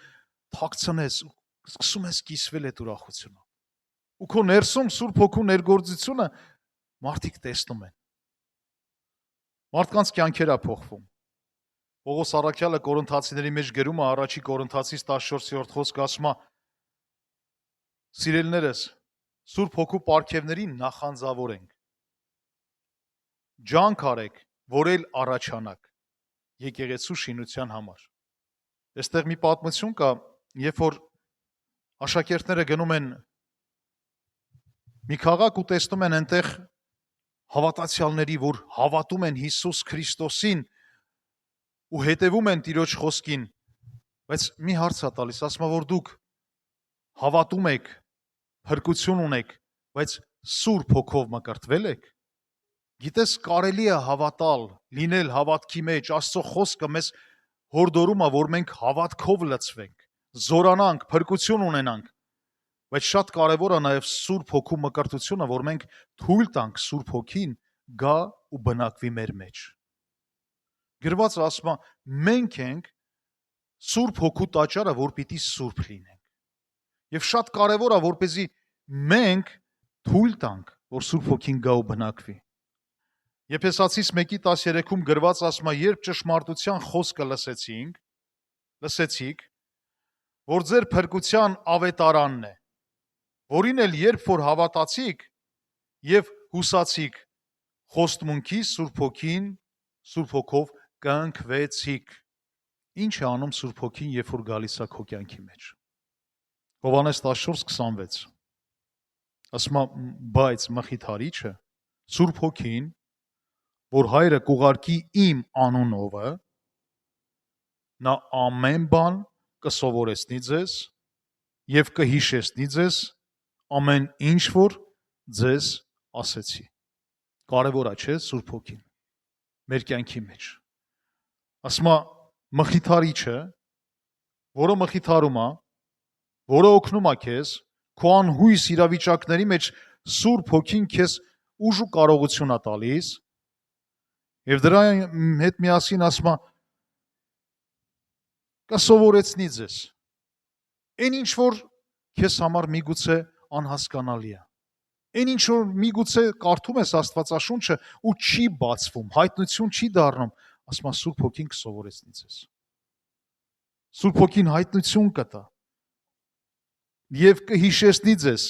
թաքցնես, սկսում ես կիսվել այդ ուրախությունով։ Ու քո ներսում Սուրբ Հոգու ներգործությունը մարդիկ տեսնում են։ Մարդկանց կյանքեր է փոխվում։ Պողոս առաքյալը Կորինթացիների մեջ գրում է առաջի Կորինթացիս 14-րդ խոսքը ասում է. Սիրելիներս, Սուրբ Հոգու պարգևներին նախանձավորենք։ Ջանք արեք, որ էլ առաջանաք եկեղեցու շինության համար։ Այստեղ մի պատմություն կա, երբ որ աշակերտները գնում են մի քաղաք ու տեսնում են այնտեղ հավատացյալների, որ հավատում են Հիսուս Քրիստոսին ու հետևում են Տիրոջ խոսքին, բայց մի հարց է տալիս, ասում է, որ դուք հավատում եք, փրկություն ունեք, բայց Սուրբ Հոգով մկրտվել եք։ Գիտես, կարելի է հավատալ, լինել հավատքի մեջ, Աստծո խոսքը մեզ հորդորում է, որ մենք հավատքով լցվենք, զորանանք, փրկություն ունենանք, բայց շատ կարևոր է նաև Սուրբ Հոգու մկրտությունը, որ մենք թույլ տանք Սուրբ Հոգին գա ու բնակվի մեր մեջ։ Գրված ասում է, մենք ենք Սուրբ Հոգու տաճարը, որ պիտի սուրբ լինենք։ Եվ շատ կարևոր է, որպեսզի մենք թույլ տանք, որ Սուրբ Հոգին գա ու բնակվի։ Եփեսացիս 1:13-ում գրված ասում է, երբ ճշմարտության խոսքը լսեցիք, որ ձեր փրկության ավետարանն է, որին էլ երբ որ հավատացիք եւ հուսացիք, խոստմունքի Սուրբ Հոգով կընկվեցիք։ Ինչ է անում Սուրբ Հոգին, երբ որ գալիս է քո կյանքի մեջ։ Հովհաննես 14:26 ասում է, բայց Մխիթարիչը, Սուրբ Հոգին, որ Հայրը կուղարկի իմ անունովը, նա ամեն բան կսովորեցնի ձեզ եւ կհիշեցնի ձեզ ամեն ինչ, որ ձեզ ասեցի։ Կարևոր է, չէ՞, Սուրբ Հոգին մեր կյանքի մեջ։ Ասում է Մխիթարիչը, որը մխիթարում է, որը օգնում է քեզ, քո անհույս իրավիճակների մեջ Սուրբ Հոգին քեզ ուժ ու կարողություն է տալիս, եւ դրա հետ միասին ասում է կսովորեցնի ձեզ այն ինչ որ քեզ համար միգուցե անհասկանալի է, այն ինչ որ միգուցե կարդում ես Աստվածաշունչը ու չի բացվում, հայտնություն չի դառնում, ասում է Սուրբ Հոգին կսովորեցնի ձեզ։ Սուրբ Հոգին հայտնություն կտա եւ կհիշեցնի ձեզ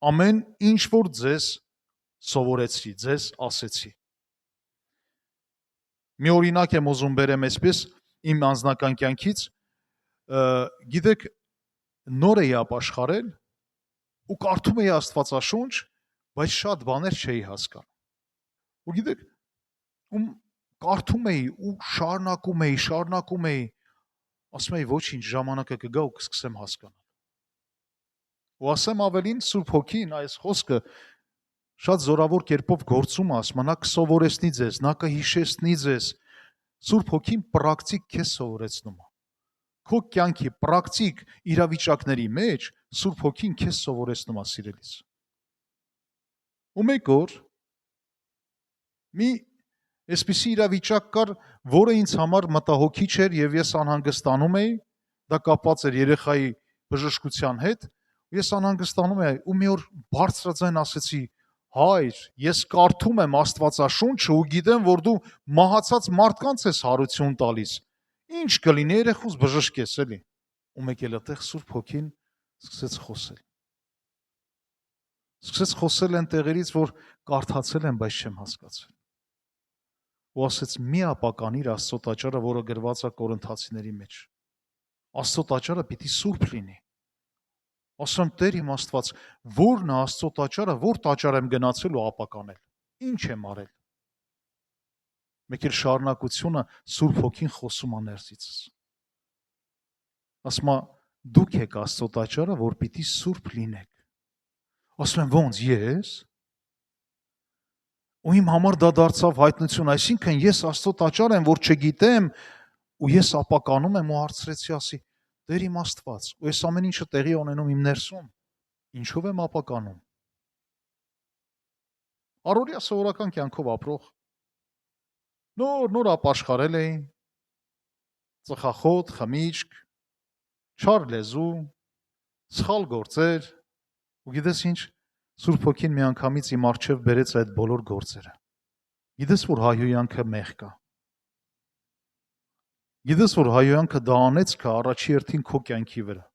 ամեն ինչ որ ձեզ սովորեցրի, ձեզ ասեցի։ Մի օրինակ եմ ուզում բերեմ այսպես իմ անձնական կյանքից, գիտեք, նոր էի ապաշխարել ու կարդում էի Աստվածաշունչ, բայց շատ բաներ չէի հասկանում։ Ու գիտեք, կարդում էի ու շարունակում էի, ասում էի ոչինչ, ժամանակը կգա ու կսկսեմ հասկանալ։ Ու ասեմ ավելին, Սուրբ Հոգին այս խոսքը շատ զորավոր կերպով գործում է, ասում է, նա կսովորեցնի ձեզ, նա կհիշեցնի ձեզ։ Սուրբ Հոգին պրակտիկ քեզ սովորեցնում է։ Քո կյանքի պրակտիկ իրավիճակների մեջ Սուրբ Հոգին քեզ սովորեցնում է, սիրելիս։ Ու մեկ օր մի այսպիսի իրավիճակ կար, որը ինձ համար մտահոգիչ էր եւ ես անհանգստանում էի, դա կապված էր երեխայի բժշկության հետ, ես անհանգստանում էի ու մի օր բարձրաձայն ասեցի. Հայր, ես կարդում եմ Աստվածաշունչը ու գիտեմ, որ դու մահացած մարդկանց ես հարություն տալիս։ Ինչ կլինի, երեխուս բժշկես էլի։ Ու մեկ էլ այդտեղ Սուրբ Հոգին սկսեց խոսել։ Սկսեց խոսել այն տեղերից, որ կարդացել եմ, բայց չեմ հասկացել։ Ու ասեց՝ մի ապականիր Աստծո տաճարը, որը գրված է Կորինթացիների մեջ։ Աստծո տաճարը պիտի սուրբ լինի։ Ասում Տեր իմ Աստված, ո՞րն է Աստծո տաճարը, որ տաճար եմ գնացել ու ապականել։ Ինչ եմ արել։ Մեկ էլ շարունակությունը Սուրբ Հոգին խոսում է ներսիցս։ Ասում է դուք եք Աստծո տաճարը, որ պիտի սուրբ լինեք։ Ասում եմ ո՞նց ես։ Ու իմ համար դա դարձավ հայտնություն, այսինքն ես Աստծո տաճար եմ, որ չգիտեմ, ու ես ապականում եմ ու հարցրեցի, ասի Տեր իմ Աստված, ու այս ամեն ինչը տեղի ունենում իմ ներսում, ինչով եմ ապականում։ Առօրյա սովորական կյանքով ապրող նոր ապաշխարել էին, ծխախոտ, խմիչք, չար լեզու, սխալ գործեր, ու գիտես ինչ, Սուրբ Հոգին միանգամից իմ առջև բերեց այդ բոլոր գործերը։ Գիտես, որ հայհոյանքը մեղք է։ Գիտես, որ հայհոյանքը դա անեծք է առաջի հերթին քո կյանքի վրա։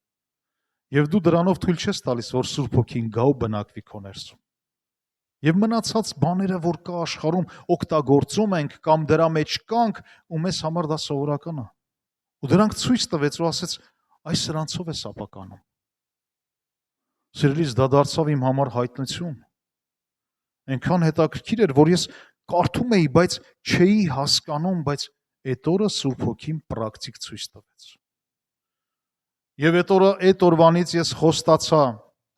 Եվ դու դրանով թույլ չես տալիս, որ Սուրբ Հոգին գա ու բնակվի քո ներսում։ Եվ մնացած բաները, որ կա աշխարհում, օգտագործում ենք կամ դրա մեջ կանք, ու մեզ համար դա սովորական է։ Ու դրանք ցույց տվեց ու ասեց, այս սրանցով ես ապականում։ Սիրելիս, դա դարձավ իմ համար հայտնություն։ Այնքան հետաքրքիր էր, որ ես կարդում էի, բայց չէի հասկանում, բայց այդ օրը Սուրբ Հոգին պրակտիկ ցույց տվեց։ Եվ այդ օրվանից ես խոստացա,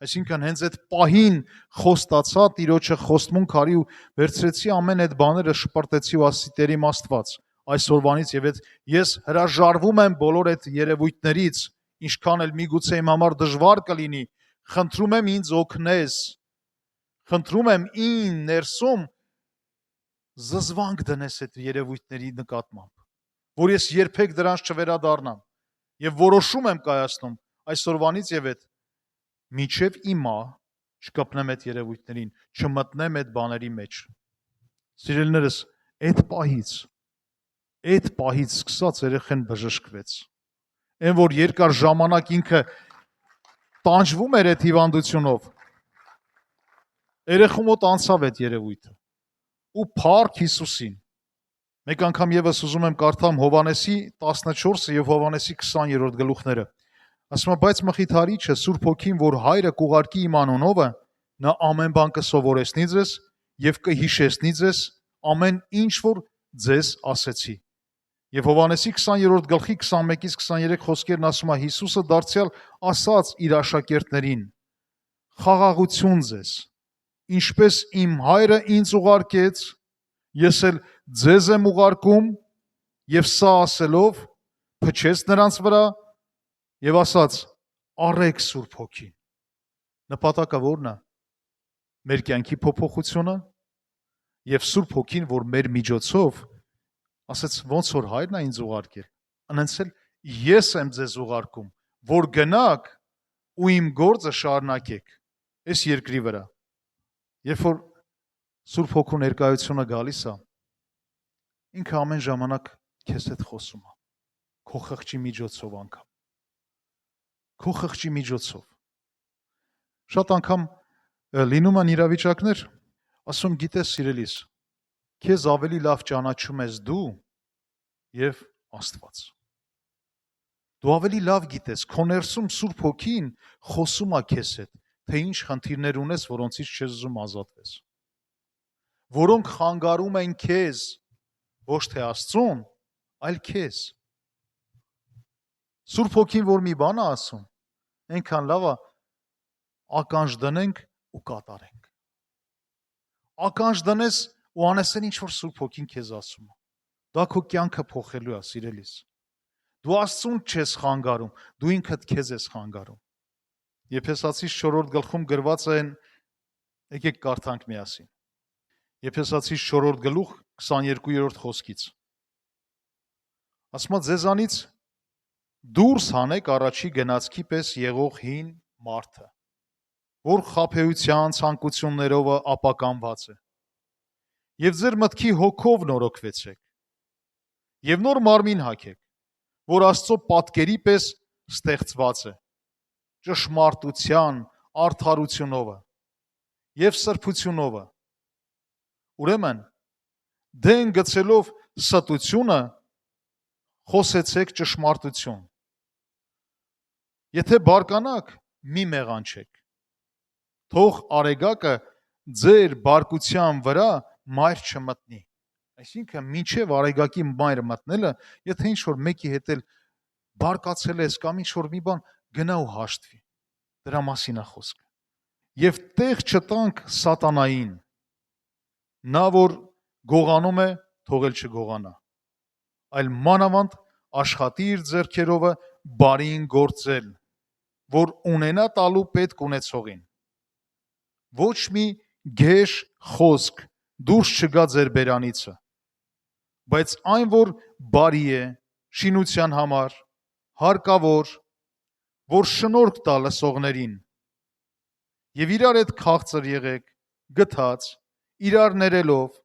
այսինքն հենց այդ պահին խոստացա, Տիրոջը խոստմունք արի ու վերցրեցի ամեն այդ բաները, շպրտեցի ու ասի Տեր իմ Աստված, այսօրվանից եւ այդ ես հրաժարվում եմ բոլոր այդ երևույթներից, ինչքան էլ միգուցե իմ համար դժվար կլինի, խնդրում եմ ինձ օգնես, խնդրում եմ ին ներսում զզվանք դնես այդ երևույթների նկատմամբ, որ ես երբեք դրանց չվերադառնամ եւ որոշում եմ կայացնում այսօրվանից եւ այդ միջև իմա չկապնեմ այդ երևույթներին, չմտնեմ այդ բաների մեջ։ Սիրելիներս, այդ պահից սկսած երեխեն բժշկվեց։ Այն որ երկար ժամանակ ինքը տանջվում էր այդ հիվանդությունով, երեխու մոտ անցավ այդ երևույթը ու փառք Հիսուսին։ Մեկ անգամ եւս ուզում եմ կարդամ Հովանեսի 14 եւ Հովանեսի 20-րդ գլուխները։ Ասում է, բայց մխիթարիչը Սուրբ Հոգին, որ Հայրը կուղարկի իմ անունովը, նա ամեն բան կսովորեցնի ձեզ եւ կհիշեցնի ձեզ ամեն ինչ, որ ձեզ ասեցի։ Եվ Հովանեսի 20-րդ գլխի 21-ից 23 խոսքերն ասում է, Հիսուսը դարձյալ ասաց իր աշակերտներին. խաղաղություն ձեզ, ինչպես իմ Հայրը ինձ ուղարկեց, ես էլ ձեզ եմ ուղարկում, եւ սա ասելով փչեց նրանց վրա եւ ասաց. առեք Սուրբ Հոգին։ Նպատակը ո՞րն է։ Մեր կյանքի փոփոխությունը եւ Սուրբ Հոգին, որ մեր միջոցով ասաց ոնց որ Հայրն է ինձ ուղարկել, անցել ես եմ ձեզ ուղարկում, որ գնաք ու իմ գործը շարունակեք այս երկրի վրա։ Երբ որ Սուրբ Հոգու ներկայությունը գալիս է, ինքը ամեն ժամանակ քեզ հետ խոսում է, քո խղճի միջոցով անգամ։ Քո խղճի միջոցով։ Շատ անգամ լինում են իրավիճակներ, ասում գիտես սիրելիս, քեզ ավելի լավ ճանաչում ես դու եւ Աստված։ Դու ավելի լավ գիտես, քո ներսում Սուրբ Հոգին խոսում է քեզ հետ, թե ինչ խնդիրներ ունես, որոնցից չես ուզում ազատվես։ Որոնք խանգարում են քեզ, ոչ թե Աստծուն, այլ քեզ։ Սուրբ Հոգին, որ մի բան է ասում, այնքան լավ է ականջ դնենք ու կատարենք։ Ականջ դնես ու անես այն ինչ որ Սուրբ Հոգին քեզ ասում է։ Դա քո կյանքը փոխելու է, սիրելիս։ Դու Աստծուն չես խանգարում, դու ինքդ քեզ ես խանգարում։ Եփեսացիս 4-րդ գլխում գրված են, եկեք կարդանք միասին։ Եփեսացիս 4-րդ գլուխ 22-րդ խոսքից։ Ասում է ձեզանից դուրս հանեք առաջի գնացքի պես եղող հին մարդը, որ խաբեության ցանկություններով ապականված է։ Եվ ձեր մտքի հոգով նորոգվեցեք։ Եվ նոր մարմին հագեք, որ Աստծո պատկերի պես ստեղծված է, ճշմարտության, արդարությունով եւ սրբությունով։ Ուրեմն դեն գցելով ստությունը խոսեցեք ճշմարտություն, Եթե բարկանաք, մի մեղանչեք։ Թող արեգակը ձեր բարկության վրա մայր չմտնի։ Այսինքն, մինչև արեգակի մայրը մտնելը, եթե ինչ-որ մեկի հետ էլ բարկացել ես կամ ինչ-որ մի բան, գնա ու հաշտվի։ Դրա մասին է խոսքը։ Եվ տեղ չտանք սատանային, նա որ գողանում է, թողել չգողանա, այլ մանավանդ աշխատի իր ձեռքերովը բարին գործել, որ ունենա տալու պետք ունեցողին։ Ոչ մի գեշ խոսք դուրս չգա ձեր բերանիցը, բայց այն, որ բարի է, շինության համար, հարկավոր, որ շնորհք տա լսողներին, եւ իրար հետ քաղցր եղեք, գթած, իրար ներելով,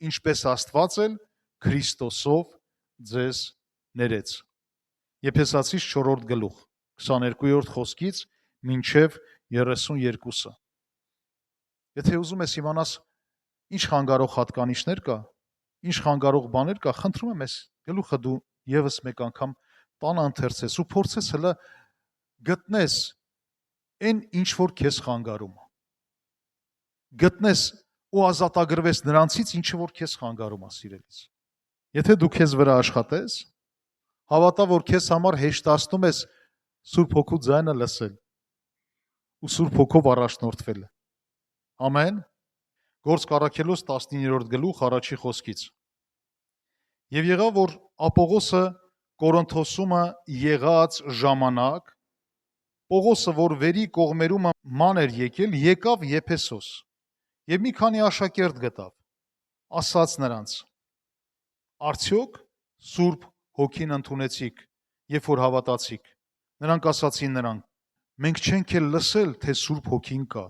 ինչպես Աստված էլ Քրիստոսով ձեզ ներեց։ Եփեսացիս 4-րդ գլուխ 22-րդ խոսքից մինչև 32-ը։ Եթե ուզում ես իմանաս ինչ խանգարող հատկանիշներ կա, ինչ խանգարող բաներ կա, խնդրում եմ ես գլուխը դու եւս մեկ անգամ տանը ընթերցես ու փորձես հələ գտնես այն ինչ որ քեզ խանգարում է։ Գտնես ու ազատագրվես նրանցից, ինչը որ քեզ խանգարում է, սիրելիս։ Եթե դու քեզ վրա աշխատես, հավատա, որ քեզ համար հեշտացնում ես Սուրբ Հոգու ձայնը լսել ու Սուրբ Հոգով առաջնորդվել։ Ամեն։ Գործք առաքելոց 19-րդ գլուխ առաջի խոսքից։ Եվ եղավ, որ Ապողոսը Կորինթոսումը եղած ժամանակ, Պողոսը, որ վերի կողմերումը ման էր եկել, եկավ Եփեսոս եւ մի քանի աշակերտ գտավ, ասաց նրանց. արդյոք Սուրբ Հոգին ընդունեցիք, երբ որ հավատացիք։ Նրանք ասացին նրան. մենք չենք էլ լսել, թե Սուրբ Հոգին կա։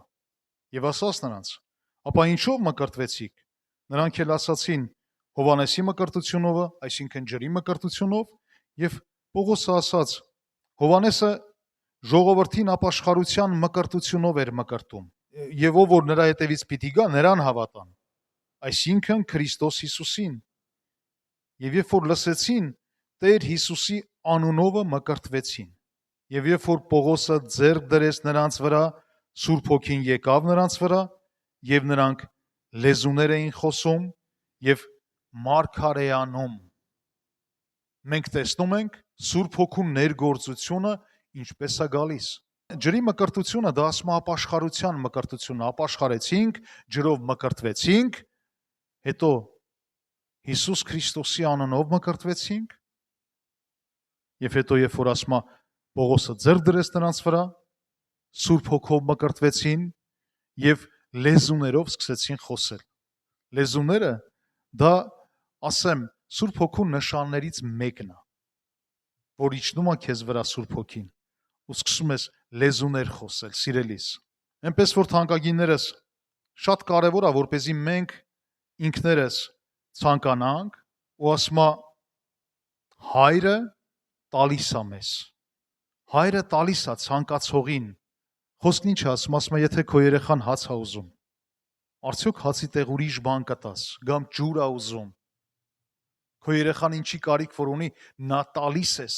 Եվ ասաց նրանց. ապա ինչով մկրտվեցիք։ Նրանք էլ ասացին Հովանեսի մկրտությունով, այսինքն ջրի մկրտությունով, եւ Պողոսը ասաց. Հովանեսը ժողովրդին ապաշխարության մկրտությունով էր մկրտում, եւ ով որ նրա հետևից պիտի գա, նրան հավատան, այսինքն Քրիստոս Հիսուսին։ Եվ երբ որ լսեցին, Տեր Հիսուսի անունովը մկրտվեցին։ Եվ երբ որ Պողոսը ձեռք դրեց նրանց վրա, Սուրբ Հոգին եկավ նրանց վրա, եւ նրանք լեզուներ էին խոսում եւ մարգարեանում։ Մենք տեսնում ենք Սուրբ Հոգու ներգործությունը ինչպես է գալիս։ Ջրի մկրտությունը դա ասում է ապաշխարության մկրտությունը, ապաշխարեցինք, ջրով մկրտվեցինք, հետո Հիսուս Քրիստոսի անունով մկրտվեցինք, եւ հետո երբ որ ասում է Պողոսը ձեռք դրեց նրանց վրա, Սուրբ Հոգով մկրտվեցին եւ լեզուներով սկսեցին խոսել։ Լեզուները դա, ասեմ, Սուրբ Հոգու նշաններից մեկն է, որ իջնում է քեզ վրա Սուրբ Հոգին ու սկսում ես լեզուներ խոսել, սիրելիս։ Այնպես որ թանկագիններս, շատ կարևոր է, որպեսզի մենք ինքներս ցանկանանք ու ասում է Հայրը տալիս է մեզ։ Հայրը տալիս է ցանկացողին։ Խոսքն ինչ ասում է, եթե քո երեխան հաց է ուզում, արդյոք հացի տեղ ուրիշ բան կտաս, կամ ջուր է ուզում։ Քո երեխան ինչի կարիք որ ունի, նա տալիս ես։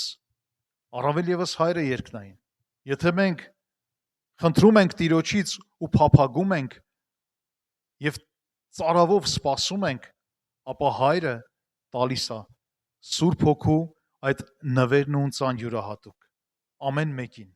Առավել եւս հայրը երկնային։ Եթե մենք խնդրում ենք Տիրոջից ու փափագում ենք եւ ծարավով սպասում ենք, ապա հայրը տալիս է Սուրբ Հոգու այդ նվերն ու ընծան յուրահատուկ ամեն մեկին։